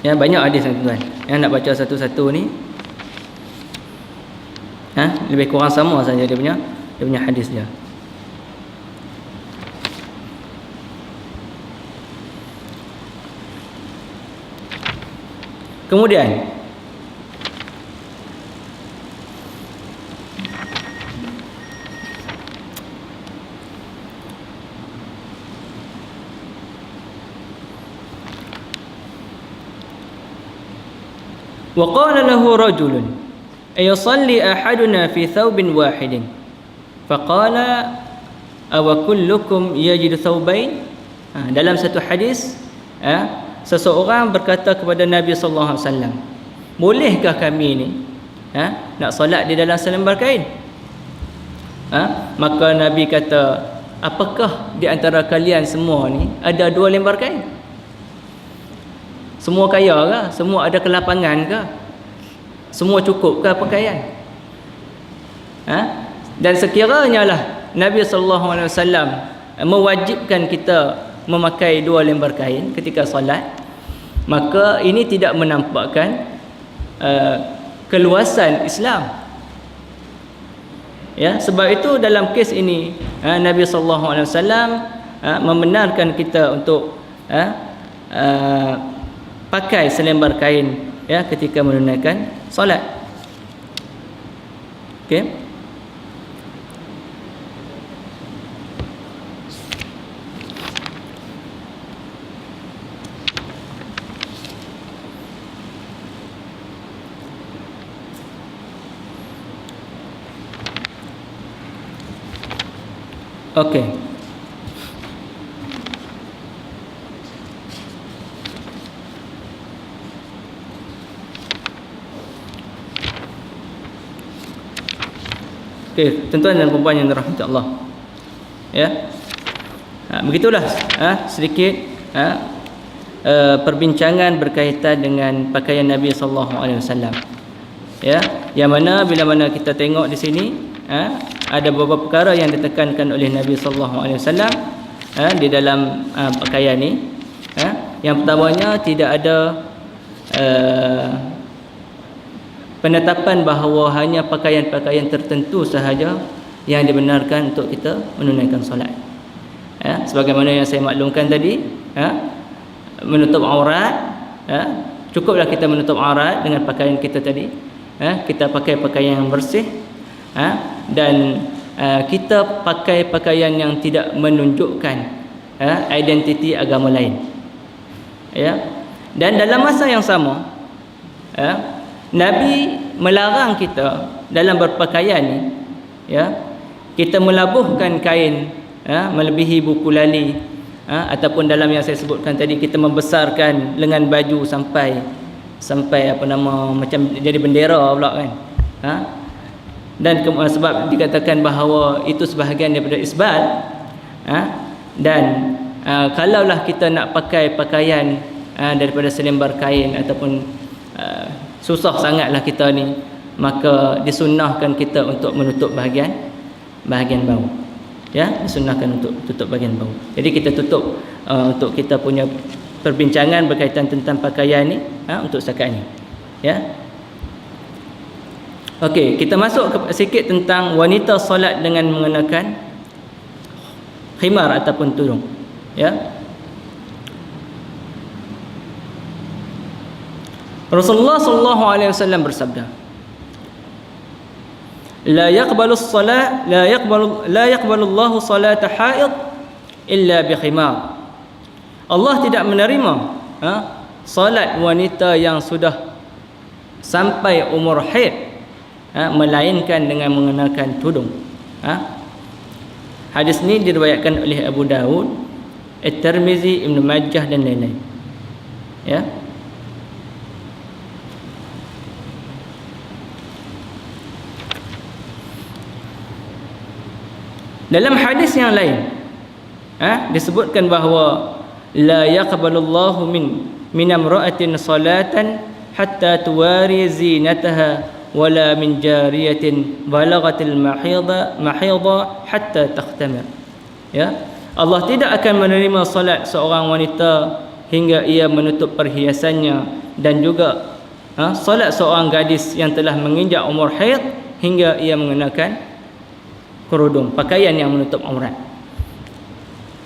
[SPEAKER 1] Ya, banyak hadis tuan-tuan. Yang nak baca satu-satu ni lebih kurang sama saja dia punya hadis dia. Kemudian Wa qala lahu rajulun ayusalli ahaduna fi thawbin wahidin. Faqala aw kullukum yajidu thawbain. Dalam satu hadis, seseorang berkata kepada Nabi sallallahu alaihi wasallam, bolehkah kami ni nak solat di dalam selembar kain? Maka Nabi kata, apakah di antara kalian semua ni ada 2 lembar kain? Semua kaya ke? Semua ada kelapangan ke? Semua cukup ke pakaian? Dan sekiranya lah Nabi sallallahu alaihi wasallam mewajibkan kita memakai 2 lembar kain ketika solat, maka ini tidak menampakkan keluasan Islam. Ya, sebab itu dalam kes ini Nabi sallallahu alaihi wasallam membenarkan kita untuk pakai selembar kain ketika menunaikan solat. Okey. Okey. Okey, tuan-tuan dan puan yang dirahmati Allah. Ya. Begitulah sedikit perbincangan berkaitan dengan pakaian Nabi sallallahu alaihi wasallam. Ya, yang mana bila mana kita tengok di sini ada beberapa perkara yang ditekankan oleh Nabi sallallahu alaihi wasallam di dalam pakaian ni. Yang pertamanya, tidak ada penetapan bahawa hanya pakaian-pakaian tertentu sahaja yang dibenarkan untuk kita menunaikan solat. Sebagaimana yang saya maklumkan tadi, menutup aurat, cukuplah kita menutup aurat dengan pakaian kita tadi. Kita pakai pakaian yang bersih, dan kita pakai pakaian yang tidak menunjukkan identiti agama lain. Ya. Dan dalam masa yang sama, Nabi melarang kita dalam berpakaian ni, kita melabuhkan kain melebihi buku lali, ataupun dalam yang saya sebutkan tadi, kita membesarkan lengan baju sampai macam jadi bendera pula kan. Dan sebab dikatakan bahawa itu sebahagian daripada isbal, dan kalaulah kita nak pakai pakaian daripada selembar kain ataupun susah sangatlah kita ni, maka disunnahkan kita untuk menutup bahagian bawah. Ya, disunnahkan untuk tutup bahagian bawah. Jadi kita tutup untuk kita punya perbincangan berkaitan tentang pakaian ni untuk setakat ni. Ya. Okey, kita masuk sikit tentang wanita solat dengan mengenakan khimar ataupun tudung. Ya. Rasulullah sallallahu alaihi wasallam bersabda, la yaqbalu Allahu salata haid illa bi khimar. Allah tidak menerima salat wanita yang sudah sampai umur haid melainkan dengan mengenakan tudung. Hadis ini diriwayatkan oleh Abu Daud, At-Tirmizi, Ibn Majah dan lain-lain. Ya. Dalam hadis yang lain disebutkan bahawa la yaqbalullahu min amra'atin salatan hatta tuwari zinataha wala min jariyatin balaghatil mahidha hatta takhtamir. Ya, Allah tidak akan menerima salat seorang wanita hingga ia menutup perhiasannya, dan juga salat seorang gadis yang telah menginjak umur haid hingga ia mengenakan kerudung, pakaian yang menutup aurat.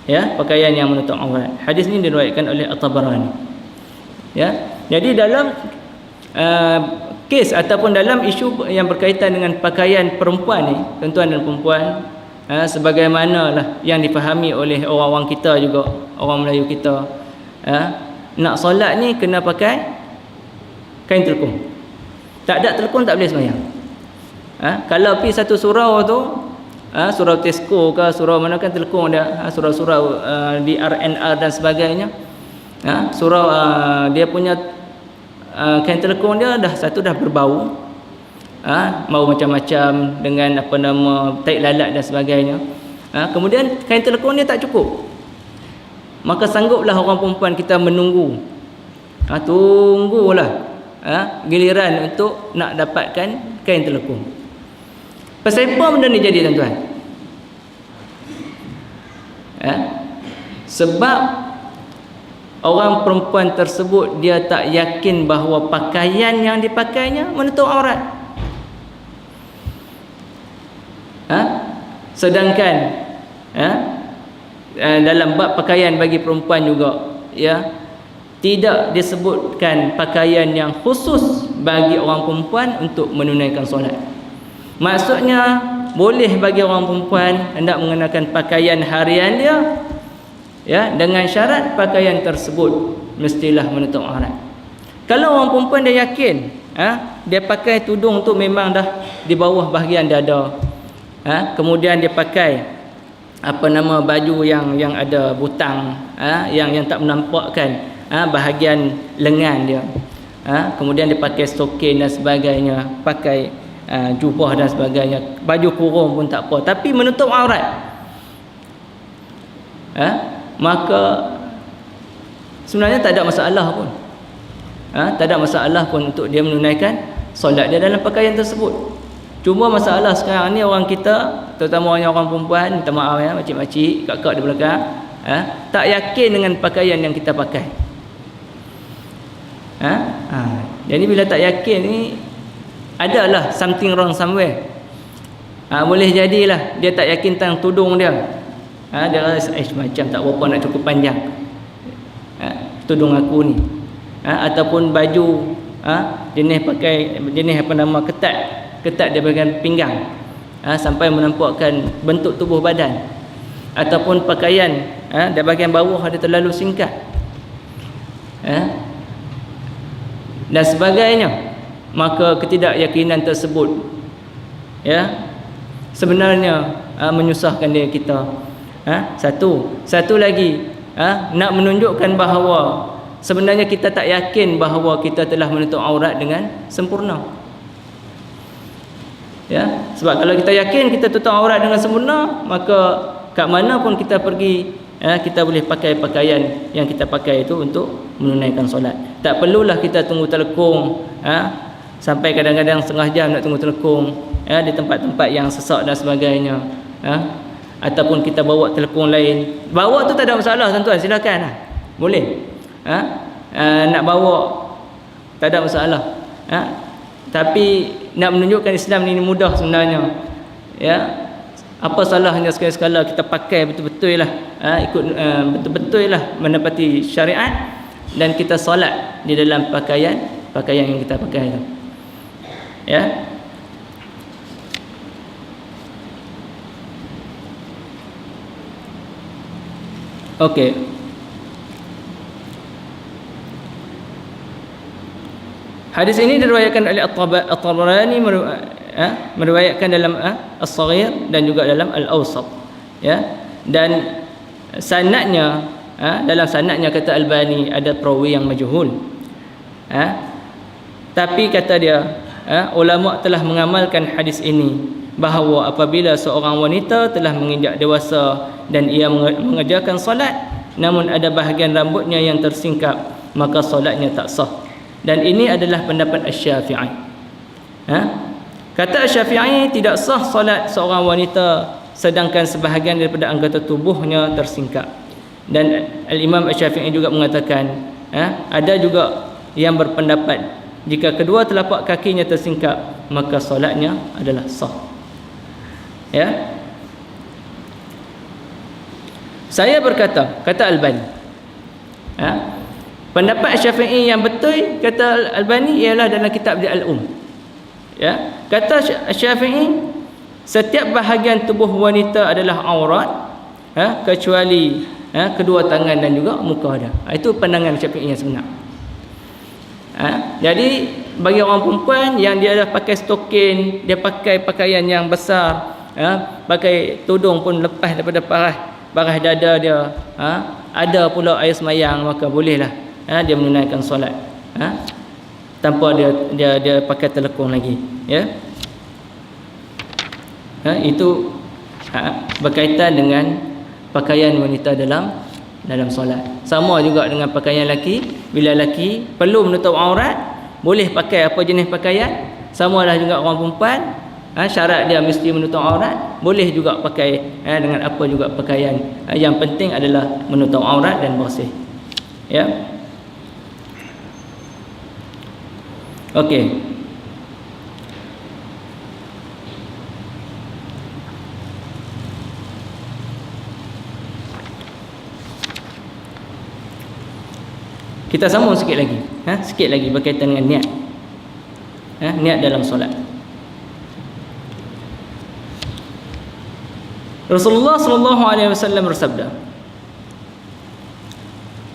[SPEAKER 1] Ya, pakaian yang menutup aurat. Hadis ini diriwayatkan oleh At-Tabarani. Ya, jadi dalam kes ataupun dalam isu yang berkaitan dengan pakaian perempuan ni, tuan-tuan dan perempuan, sebagaimanalah yang difahami oleh orang-orang kita juga, orang Melayu kita, nak solat ni kena pakai kain telekung. Tak ada telekung tak boleh sembahyang. Kalau pergi satu surau tu, surau Tesco ke, surau mana kan telekung dia, surau-surau di RNR dan sebagainya. Surau dia punya kain telekung dia dah berbau. Bau macam-macam dengan apa nama tai lalat dan sebagainya. Kemudian kain telekung dia tak cukup. Maka sangguplah orang perempuan kita menunggu. Tunggulah giliran untuk nak dapatkan kain telekung. Pasal apa benda ni jadi tuan-tuan? Sebab orang perempuan tersebut dia tak yakin bahawa pakaian yang dipakainya menutup aurat. Sedangkan dalam bab pakaian bagi perempuan juga, tidak disebutkan pakaian yang khusus bagi orang perempuan untuk menunaikan solat. Maksudnya boleh bagi orang perempuan hendak mengenakan pakaian harian dia, dengan syarat pakaian tersebut mestilah menutup aurat. Kalau orang perempuan dia yakin, dia pakai tudung tu memang dah di bawah bahagian dada, kemudian dia pakai baju yang ada butang, yang tak menampakkan bahagian lengan dia, kemudian dia pakai stokin dan sebagainya, pakai jubah dan sebagainya, baju kurung pun tak apa, tapi menutup aurat, maka sebenarnya tak ada masalah pun. Tak ada masalah pun untuk dia menunaikan solat dia dalam pakaian tersebut. Cuma masalah sekarang ni orang kita, terutama orang perempuan, minta maaf makcik-makcik, kakak di belakang, tak yakin dengan pakaian yang kita pakai. Jadi bila tak yakin ni, adalah something wrong somewhere. Boleh jadilah dia tak yakin tentang tudung dia. Dia rasa macam tak berapa nak cukup panjang tudung aku ni, ataupun baju jenis ketat dia bahagian pinggang, sampai menampakkan bentuk tubuh badan, ataupun pakaian dia bahagian bawah ada terlalu singkat, dan sebagainya. Maka ketidakyakinan tersebut sebenarnya menyusahkan diri kita. Satu lagi, nak menunjukkan bahawa sebenarnya kita tak yakin bahawa kita telah menutup aurat dengan sempurna. Sebab kalau kita yakin kita tutup aurat dengan sempurna, maka kat mana pun kita pergi, kita boleh pakai pakaian yang kita pakai itu untuk menunaikan solat. Tak perlulah kita tunggu telekung, sampai kadang-kadang setengah jam nak tunggu telekung, di tempat-tempat yang sesak dan sebagainya, ataupun kita bawa telekung lain. Bawa tu tak ada masalah tuan-tuan, silakan, boleh. Nak bawa tak ada masalah, tapi nak menunjukkan Islam ni mudah sebenarnya. Apa salahnya sekali-sekala kita pakai betul-betul lah, ikut betul-betul lah menepati syariat, dan kita solat di dalam pakaian yang kita pakai itu. Okey. Hadis ini diriwayatkan oleh At-Tabarani, meriwayatkan dalam As-Saghir dan juga dalam Al-Awsat, dan sanadnya, dalam sanadnya kata Albani ada perawi yang majhul, tapi kata dia, ulama telah mengamalkan hadis ini bahawa apabila seorang wanita telah menginjak dewasa dan ia mengerjakan solat namun ada bahagian rambutnya yang tersingkap, maka solatnya tak sah. Dan ini adalah pendapat Asy-Syafi'i. Kata Asy-Syafi'i, tidak sah solat seorang wanita sedangkan sebahagian daripada anggota tubuhnya tersingkap. Dan Al-Imam Asy-Syafi'i juga mengatakan, ada juga yang berpendapat jika kedua telapak kakinya tersingkap, maka solatnya adalah sah. Saya berkata, kata Albani, pendapat Syafi'i yang betul, kata Albani, ialah dalam kitab dia Al-Um. Kata Syafi'i, setiap bahagian tubuh wanita adalah aurat, kecuali kedua tangan dan juga muka dia. Itu pandangan Syafi'i yang sebenar. Jadi bagi orang perempuan yang dia dah pakai stokin, dia pakai pakaian yang besar, pakai tudung pun lepas daripada parah dada dia, ada pula air semayang, maka bolehlah dia menunaikan solat tanpa dia pakai telekung lagi, ya. Itu berkaitan dengan pakaian wanita dalam solat. Sama juga dengan pakaian lelaki. Bila lelaki perlu menutup aurat, boleh pakai apa jenis pakaian. Samalah juga orang perempuan, syarat dia mesti menutup aurat, boleh juga pakai dengan apa juga pakaian. Yang penting adalah menutup aurat dan bersih, ya. Okey. Kita sambung sikit lagi, sikit lagi berkaitan dengan niat, niat dalam solat. Rasulullah sallallahu alaihi wasallam bersabda,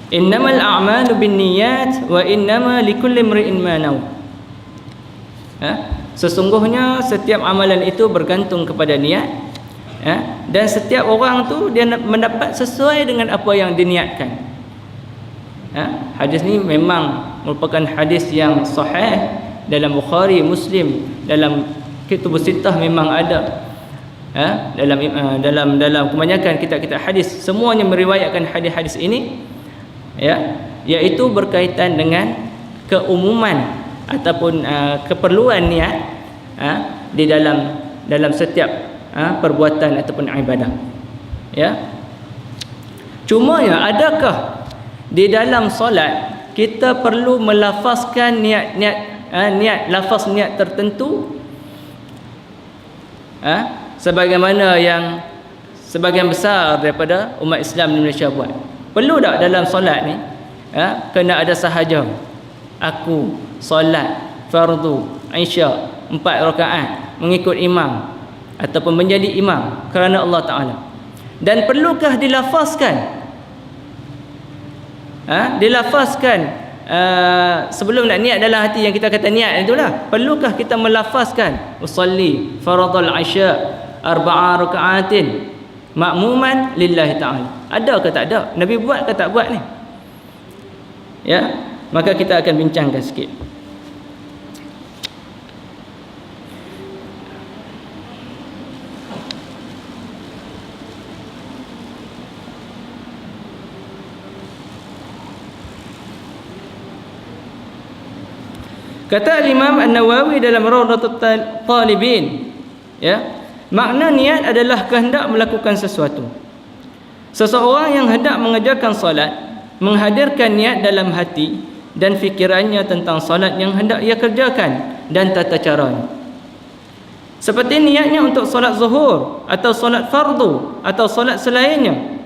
[SPEAKER 1] "Innamal a'malu binniyat wa innama likulli imri'in ma nawa." Sesungguhnya setiap amalan itu bergantung kepada niat, dan setiap orang tu dia mendapat sesuai dengan apa yang diniatkan. Hadis ni memang merupakan hadis yang sahih dalam Bukhari, Muslim, dalam Kutubus Sittah memang ada. Dalam kebanyakan kitab-kitab hadis semuanya meriwayatkan hadis-hadis ini, iaitu berkaitan dengan keumuman ataupun keperluan niat di dalam setiap perbuatan ataupun ibadah, ya. Cuma adakah di dalam solat kita perlu melafazkan niat lafaz niat tertentu, sebagaimana yang sebagian besar daripada umat Islam di Malaysia buat? Perlu tak dalam solat ni kena ada sahaja aku solat fardu Isya 4 rakaat mengikut imam ataupun menjadi imam kerana Allah Ta'ala? Dan perlukah dilafazkan sebelum nak niat dalam hati, yang kita kata niat itulah, perlukah kita melafazkan usalli faradul isya 4 rakaatin ma'muman lillahi ta'ala? Ada ke tak ada? Nabi buat ke tak buat ni? Ya, maka kita akan bincangkan sikit. Kata Imam An-Nawawi dalam Rawdatul Talibin, makna niat adalah kehendak melakukan sesuatu. Seseorang yang hendak mengerjakan solat menghadirkan niat dalam hati dan fikirannya tentang solat yang hendak ia kerjakan dan tata caranya. Seperti niatnya untuk solat zuhur atau solat fardu atau solat selainnya.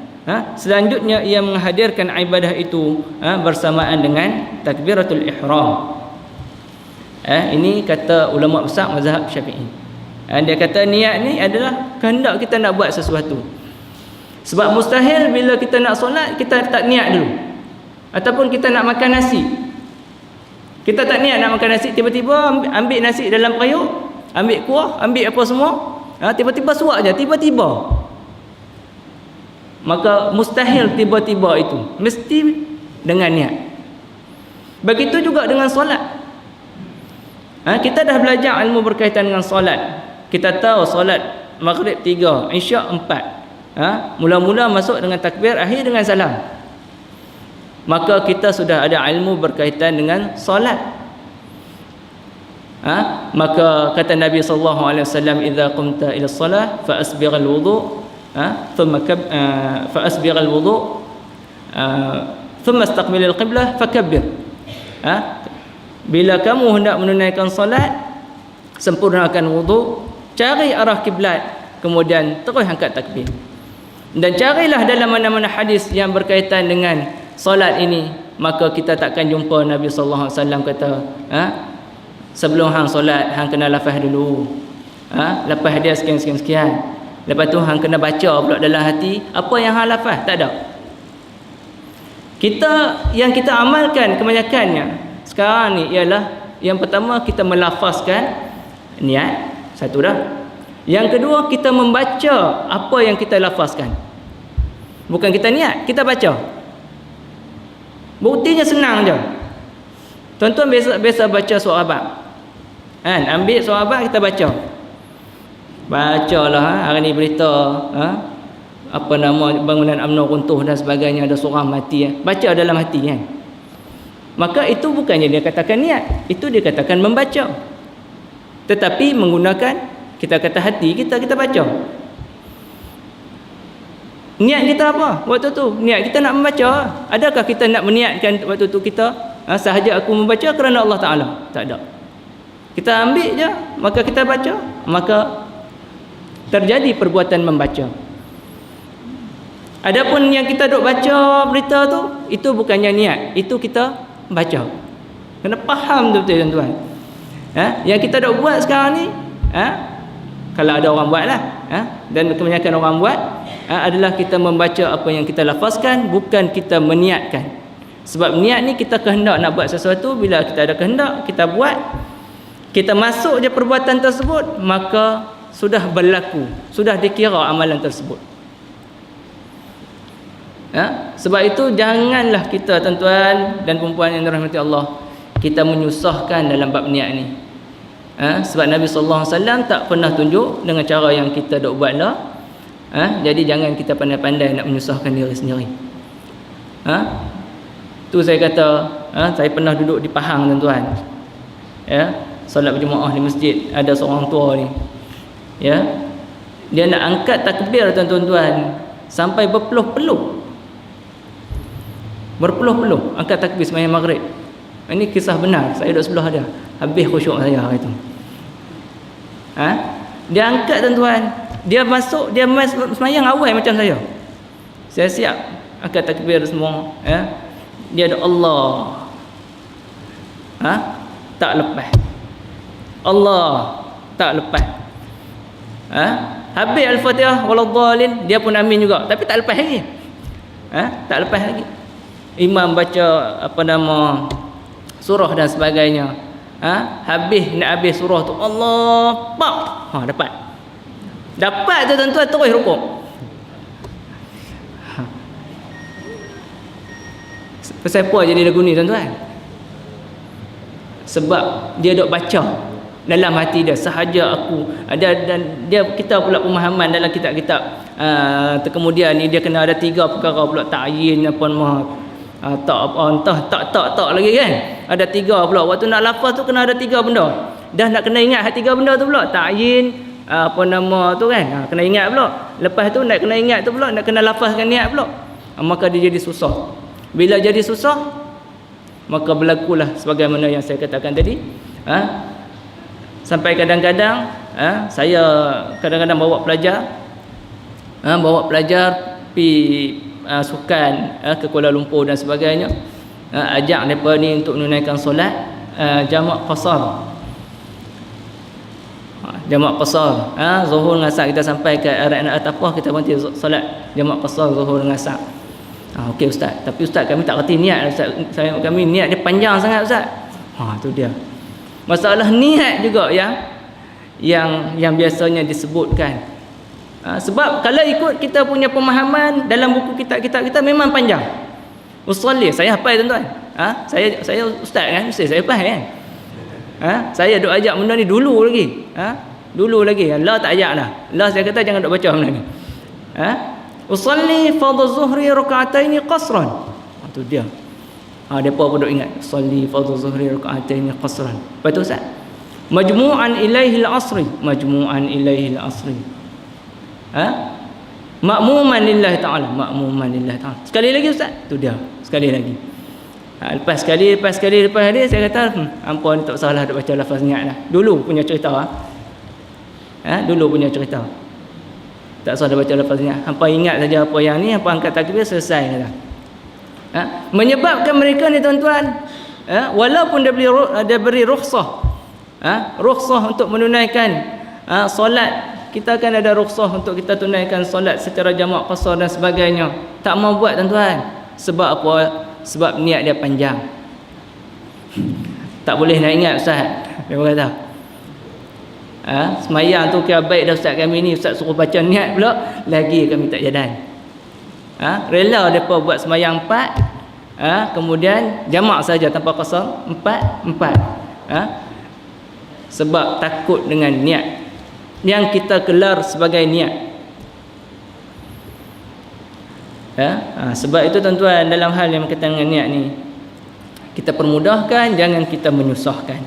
[SPEAKER 1] Selanjutnya ia menghadirkan ibadah itu bersamaan dengan takbiratul ihram. Ini kata ulama besar mazhab Syafi'i. Dia kata niat ni adalah kehendak kita nak buat sesuatu. Sebab mustahil bila kita nak solat kita tak niat dulu. Ataupun kita nak makan nasi, kita tak niat nak makan nasi, tiba-tiba ambil nasi dalam periuk, ambil kuah, ambil apa semua, tiba-tiba suap je, tiba-tiba. Maka mustahil tiba-tiba itu, mesti dengan niat. Begitu juga dengan solat. Kita dah belajar ilmu berkaitan dengan solat. Kita tahu solat maghrib 3, isyak 4. Mula-mula masuk dengan takbir, akhir dengan salam. Maka kita sudah ada ilmu berkaitan dengan solat. Maka kata Nabi sallallahu alaihi wasallam, "Idza qumta ila shalah fa asbighal wudu', thumma fa asbighal wudu', thumma istaqbilil qiblah fakabbir." Bila kamu hendak menunaikan solat, sempurnakan wudu, cari arah kiblat, kemudian terus angkat takbir. Dan carilah dalam mana-mana hadis yang berkaitan dengan solat ini, maka kita takkan jumpa Nabi sallallahu alaihi wasallam kata, sebelum hang solat hang kena lafaz dulu. Lepas dia sekian-sekian. Lepas tu hang kena baca pula dalam hati apa yang hang lafaz, tak ada. Yang kita amalkan kebanyakannya sekarang ni ialah yang pertama kita melafazkan niat, satu dah. Yang kedua kita membaca apa yang kita lafazkan. Bukan kita niat, kita baca. Buktinya senang je. Tuan-tuan biasa baca surah Abad. Kan, ambil surah Abad kita baca. Bacalah hari ni berita apa nama bangunan UMNO runtuh dan sebagainya, ada seorang mati. Baca dalam hati kan. Maka itu bukannya dia katakan niat, itu dia katakan membaca. Tetapi menggunakan kita kata hati kita baca. Niat kita apa waktu tu? Niat kita nak membaca. Adakah kita nak meniatkan waktu tu kita sahaja aku membaca kerana Allah Ta'ala? Tak ada. Kita ambil je, maka kita baca, maka terjadi perbuatan membaca. Adapun yang kita duk baca berita tu, itu bukannya niat, itu kita baca. Kena faham tu betul tuan-tuan. Yang kita dah buat sekarang ni, kalau ada orang buat lah, dan kebanyakan orang buat, adalah kita membaca apa yang kita lafazkan, bukan kita meniatkan. Sebab niat ni kita kehendak nak buat sesuatu, bila kita ada kehendak, kita buat, kita masuk je perbuatan tersebut, maka sudah berlaku, sudah dikira amalan tersebut. Sebab itu janganlah kita tuan-tuan dan perempuan yang dirahmati Allah, kita menyusahkan dalam bab niat ni. Sebab Nabi SAW tak pernah tunjuk dengan cara yang kita dok buat lah. Jadi jangan kita pandai-pandai nak menyusahkan diri sendiri. Tu saya kata, saya pernah duduk di Pahang tuan-tuan. Solat berjemaah di masjid, ada seorang tua ni. Dia nak angkat takbir tuan-tuan sampai berpeluh-peluh angkat takbir sembahyang maghrib. Ini kisah benar, saya duduk sebelah dia, habis khusyuk saya hari tu. Dia angkat tuan-tuan, dia masuk, dia sembahyang awal macam saya siap angkat takbir semua. Dia ada Allah, tak lepas, Allah tak lepas. Habis Al-Fatihah waladhdallin, dia pun amin juga, tapi tak lepas lagi. Tak lepas lagi. Imam baca apa nama surah dan sebagainya. Nak habis surah tu, Allah pak. Dapat tu tuan-tuan, terus rukuk. Pasal apa jadi lagu ni tuan-tuan? Sebab dia dok baca dalam hati dia, sahaja aku ada, dan kita pula pemahaman dalam kitab-kitab kemudian ni dia kena ada 3 perkara pula, ta'yin apa mah tak lagi kan, ada 3 pula. Waktu nak lafaz tu kena ada 3 benda, dah nak kena ingat 3 benda tu pula, ta'yin apa nama tu kan, kena ingat pula. Lepas tu nak kena ingat tu pula, nak kena lafazkan niat pula. Maka dia jadi susah. Bila jadi susah, maka berlakulah sebagaimana yang saya katakan tadi. Sampai kadang-kadang saya kadang-kadang bawa pelajar pi sukan ke Kuala Lumpur dan sebagainya, ajak mereka ni untuk menunaikan solat jamak qasar. Jamak qasar, zuhur dengan asar, kita sampai ke anak Atapah, kita berhenti solat jamak qasar zuhur dengan asar. Okey ustaz, tapi ustaz kami tak reti niat ustaz, kami niat dia panjang sangat ustaz. Tu dia. Masalah niat juga yang biasanya disebutkan. Sebab kalau ikut kita punya pemahaman dalam buku kitab-kitab kita memang panjang. Usolli, saya hafal tuan-tuan. Saya ustaz kan, mesti saya faham kan. Saya duk ajak benda ni dulu lagi. Dulu lagi. Allah tak ajak dah. Allah saya kata jangan duk baca benda ni. Usolli fardhu zuhri raka'ataini qasran. Tu dia. Depa pun duk ingat. Usolli fardhu zuhri raka'ataini qasran. Betul ustaz? Majmu'an ilaihi al-asri. Majmu'an ilaihi al-asri. Ma'muman lillahi ta'ala. Ma'muman lillahi ta'ala. Sekali lagi ustaz? Tu dia. Sekali lagi. Lepas sekali saya kata ampun, tak salah duk baca lafaz niat dah. Dulu punya cerita. Dulu punya cerita. Tak salah baca lafaz niat. Hampa ingat saja apa yang ni, hampa angkat takbir selesai kata. Menyebabkan mereka ni tuan-tuan, walaupun dia beri rukhsah, rukhsah untuk menunaikan solat. Kita akan ada rukhsah untuk kita tunaikan solat secara jamak qasar dan sebagainya. Tak mau buat tuan-tuan. Sebab apa? Sebab niat dia panjang. Tak boleh nak ingat ustaz. Dia kata semayang tu kira baik dah ustaz kami ni, ustaz suruh baca niat pula lagi kami tak jalan. Rela mereka buat semayang 4, kemudian jamak saja tanpa kosong 4. Sebab takut dengan niat yang kita gelar sebagai niat. Sebab itu tuan-tuan, dalam hal yang berkaitan dengan niat ni, kita permudahkan, jangan kita menyusahkan.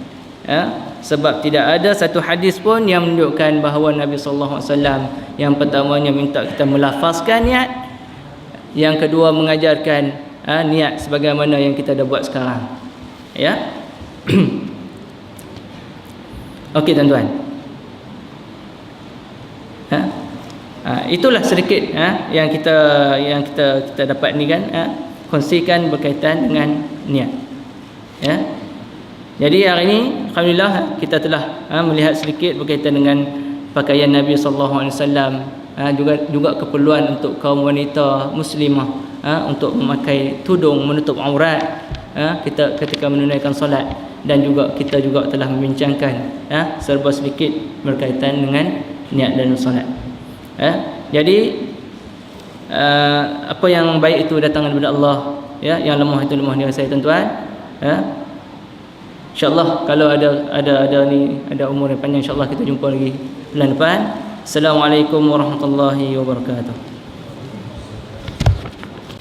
[SPEAKER 1] Sebab tidak ada satu hadis pun yang menunjukkan bahawa Nabi sallallahu alaihi wasallam yang pertamanya minta kita melafazkan niat, yang kedua mengajarkan niat sebagaimana yang kita dah buat sekarang. Ya. Okey tuan-tuan. Itulah sedikit yang kita dapat ni kan, kongsikan berkaitan dengan niat. Ya. Jadi hari ini alhamdulillah kita telah melihat sedikit berkaitan dengan pakaian Nabi sallallahu alaihi wasallam, juga keperluan untuk kaum wanita muslimah untuk memakai tudung menutup aurat kita ketika menunaikan solat, dan juga kita juga telah membincangkan serba sedikit berkaitan dengan niat dan solat. Jadi apa yang baik itu datang daripada Allah, ya, yang lemah itu lemah dari saya tuan-tuan. InsyaAllah kalau ada umur yang panjang, insyaAllah kita jumpa lagi bulan depan. Assalamualaikum warahmatullahi wabarakatuh.